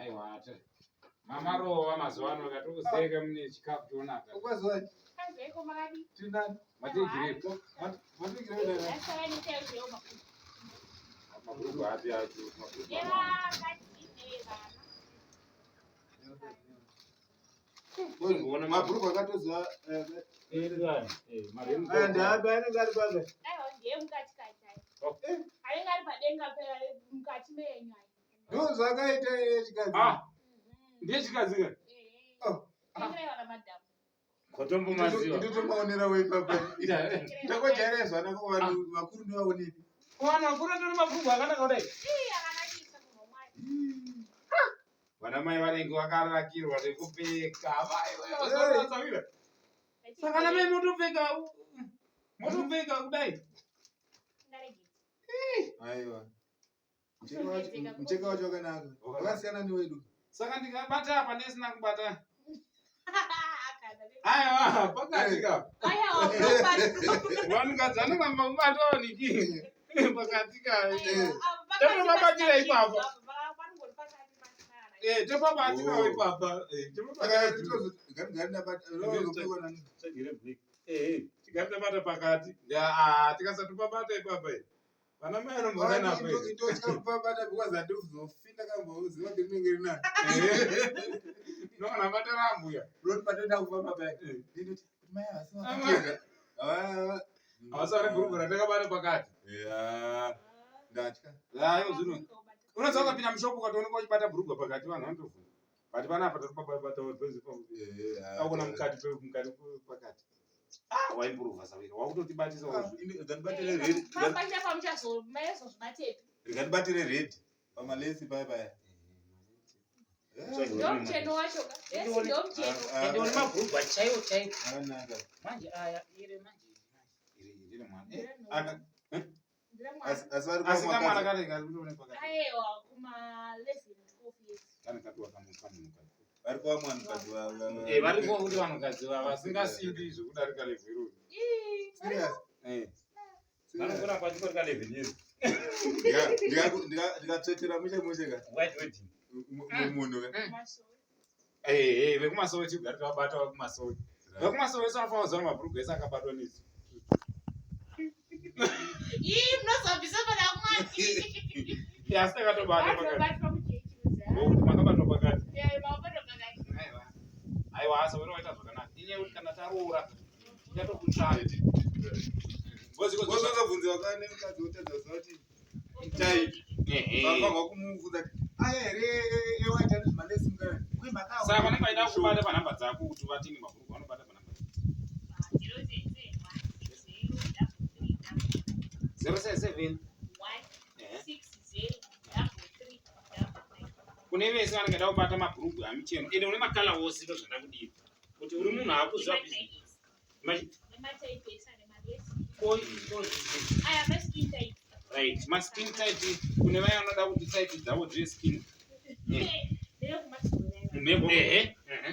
Aiwa mama rowa mazwano katokuzeka mune chikafu chonaka. Ukwazwani? Kazeko makadi. Tinani? Matigire. Matigire dada. Sasa ni teo leo makadi. Mabhurugwa api acho. Era kati Wewe mabhurugwa akatozwa maremu. Ndaba ngari baba. Aiwa ndiye mukati kati. Ainga ari padenga mukati menyu. Ndo zvakaita chikazi. Ndiye chikazi ka? Ainga wana madam. Kotombo maziwa. Nditomaonera wewe papa. Ndakojairezwa nako vanhu vakuru ndivaonei. Wana vakuru ndo mabhurugwa akanaka kudai. Akanakisa munhu mwari. Vana mai vanenge vakarakirwa nekupfeka vai. Saka na mai motopfeka kudai. Aiwa. Mcheka wacho wakanaka. Wakasiyana newedu. Saka ndikabata apa ndisina kubata. Aiwa, pakati ka. Vanhu kadzana kamba kubata niki. Pakati ka. Toto mabatira ipapa. Topabatika weipapa. Tikandabata pakati. Tikasatopabata ipapa. Vana mai vanomboda napo. Ndopabata because andozofita kamboziva kuti rinenge rinani. Ndoona batara mbuya. Roti patoenda kufamba paya. Ndinoti mai asima. Awasari bhurugwa randakabata pakati. Ndatya. Hayo zvino. Unoziva ukapinda mushopu ukatooneka uchibata bhurugwa pakati vanhu vanotofunda. But panapa topabata webhezi pamuzi. Auna mukati pakati. Waimburuva savira. Wakutotibatisa Ngatibatire red. Mapanya pamuchazo mayeso zvibatepi. Ngatibatire red. Pamalesi paya paya. Ndomcheno wacho ka. Yes, ndomcheno. Ndio ni mabhurugwa chaiwo. Anaka. Manje aya ire manje. iri mwana. Asvari Asika mwana kale ngari pakati. Aiwa kuma 11 12 years. Kana katwa kamukamuka. vari kwa mwana kadziwa. Vari kwa kuti vanhukadzi vasingasimbi zvokudarika level. Serious? Vanokura pachikori ka level years. Ndikatsvetera mushe ka. White wedding. Munhu ka. Vekumasowe chigari tavabata vekumasowe. Vekumasowe sanafanira kuziva mabhurugwa ese akabatwa nezi. Munozobvisa pana mwati. Asi takatobata pakati. Batwa muchechi. Ngokuti makabatwa pakati. Mabatwa pakati. Aiwa asa unoita zvakanaka. Inyaya kuti kana taroora tichatokutsvaka. Vozvakabvunziwa kane mukadzi wotadza zoti itai. Vakabva kumubvunza kuti aya here ewaita nezvemanesi mukana. Saka vanenge vaida kubata panhamba dzako kuti vatinge mabhurugwa vanobata panhamba. 077 kune vese vanenge vaida kubata mabhurugwa amicheno. Ende une makala wose ndo zvanda kudii. Kuti uri munhu akuziva business. Right, maskin tight kune vaya vanoda kuti tight dzavo dziri skin.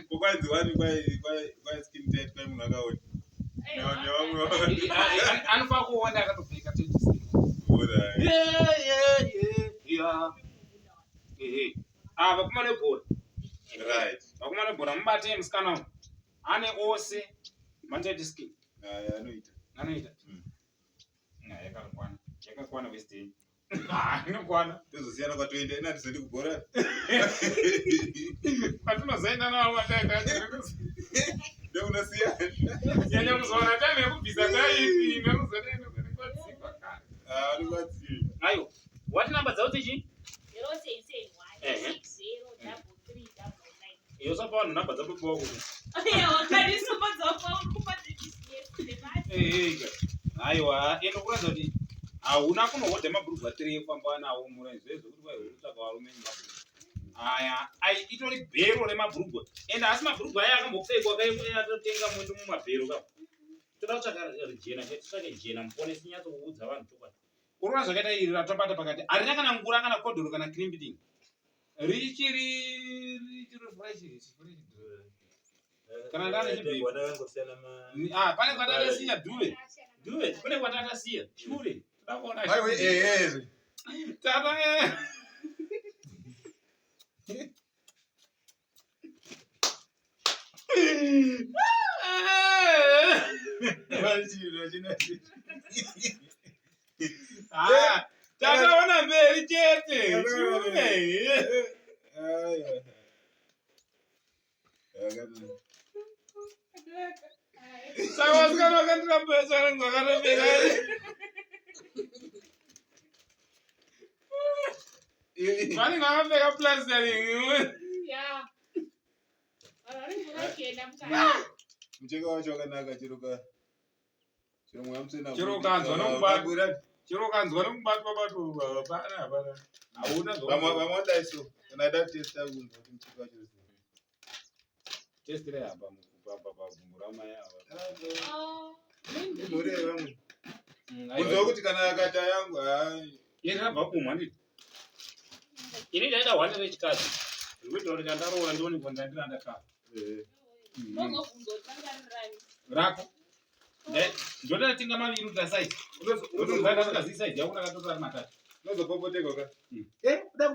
Kukwanzi wani kwa skin tight kwa munhu akaona. Anofanira kuona akatopfeka tight skin. Vakomana vebhora. Right. Vakomana vebhora mubate musikana uyu. Ane ose matight skin. Anoita. Anoita. Yakakwana. Yakakwana Western. Inokwana. Tozosiyana kwatoenda ina tizondi kubhora. Patinozoenda navo mataita. Ndio unasiya. Nyanya kuzoona time yekubvisa taipi nekuzoenda kwatsipa kana. Unobatsira. Ayo. What number dzao tichi? 077 Iyo sapa vanhu namba dzapopiwa kuti. Aiwa, endo kuratidza kuti hauna kunohodha mabhurugwa 3 ekufamba nawo murenje zvokuti waitsvaka varume nemabhurugwa. Aya, itori bhero remabhurugwa. Ende asi mabhurugwa aya akambopfekwa akatenga mwendo mumabhero ka. Toda kutsvaka rijena, titsvake jena mupone sinyatsokuudza vanhu chokwadi. Urona zvakaita iri ratabata pakati. Harina kana ngura kana kodhoro kana cream bidding. Richiri fresh. Kana ndane chibhero. Pane kwatatasiya dhuve. Dhuve, kune kwatatasiya. Shure. Toda kuona shure. Tata wachinati. Takaona mberi chete. Saka wasikana wakandira pesa rangu wakarembera. Vanenge vakapfeka plastering. Yeah. Mucheka wacho wakanaka chiroka. Chiro kanzwa nokubatwa batwa hapana. Hauna vamwe wadaiso kana da testa kunhu kuti mucheka wacho test re hapa pagumbu ramai ava. Ndore vamwe. Kunzwa kuti kana akata yangu iri rabva kumwa nditi. Ini ndaida hwani rechikadzi. Ndikuti kuti ndandaroora ndione kuti ndandiranda ka. Rako. Ndoda tinga maviri kuti size. Unozvanga zvazi size yako nakatotora matatu. unozopopoteka ka. Uda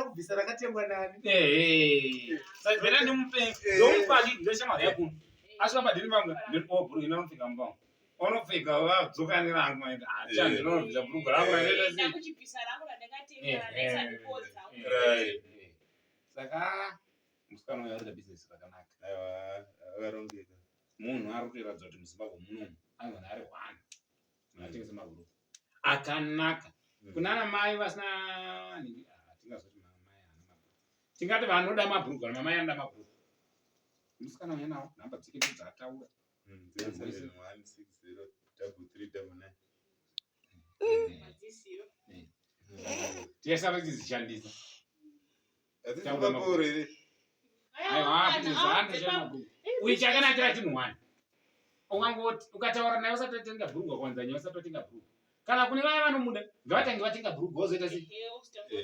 kubvisa rakatengwa nani? Size bera ndimupe. Ndomupaji ndoshamari yako. Asi vabadhiri vangu ndinobhuru inofika mbao. Unopfeka wadzoka nerangu maenda. Acha ndinobvisa bhurugwa rangu raenda sei. Ndakuchipisa rangu randakatenga ndisandipodza. Right. Saka musikana uyu arikuita business rakanaka. Aiwa, akarongeka. Munhu ari kutoratidza kuti muZimbabwe munomu aigona ari 1 munatengesa mabhurugwa akanaka. Kunana mai vasina tingazoti mai hana mabhurugwa. Tingati vanoda mabhurugwa namai anoda mabhurugwa. Musikana uyu nawo nhamba dzake dzataura. 071603399. Tiesara tidzishandisa. Atitambapore ere. Uyu chakanakira chinhu 1. Ungangoti ukataura naye usatotenga bhurugwa kwanza nyaye usatotenga bhurugwa. Kana kune vaya vanomuda ngavatange vatenga bhurugwa wozoita sei?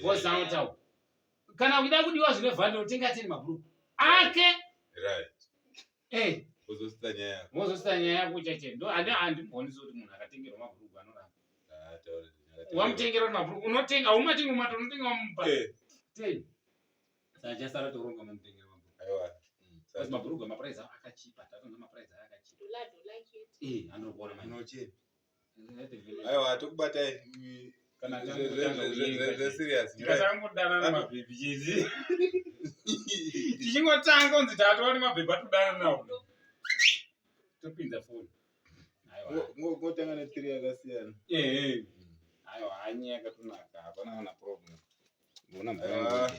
Wozautawo. Kana uchida kudiwa zvine value utenga teni mabhurugwa. Ake. Right. Wozosita nyaya yako. Wozosita nyaya yako chache. Ndo handibonisi kuti munhu akatengerwa mabhurugwa anoramba. Taura. Wamutengera mabhurugwa unotenga umatenga mato unotenga wamupa. Teni. Saka sara toronga mumutengera mabhurugwa. Aiwa. Sasa mabhurugwa maprice akachipa. Tatonga maprice akachipa. $1 Anokuona manje. Unocheni. Aiwa tokubatai Kana serious. Tikatangudana namabhebhi chizi. Tichingotanga unzi tatoone mabhebhi atodana nawo. Topinza phone. Aiwa. Ngotanga ne3 yakasiyana. Aiwa hanya yakatonaka. Hapana problem. Ngona mvura.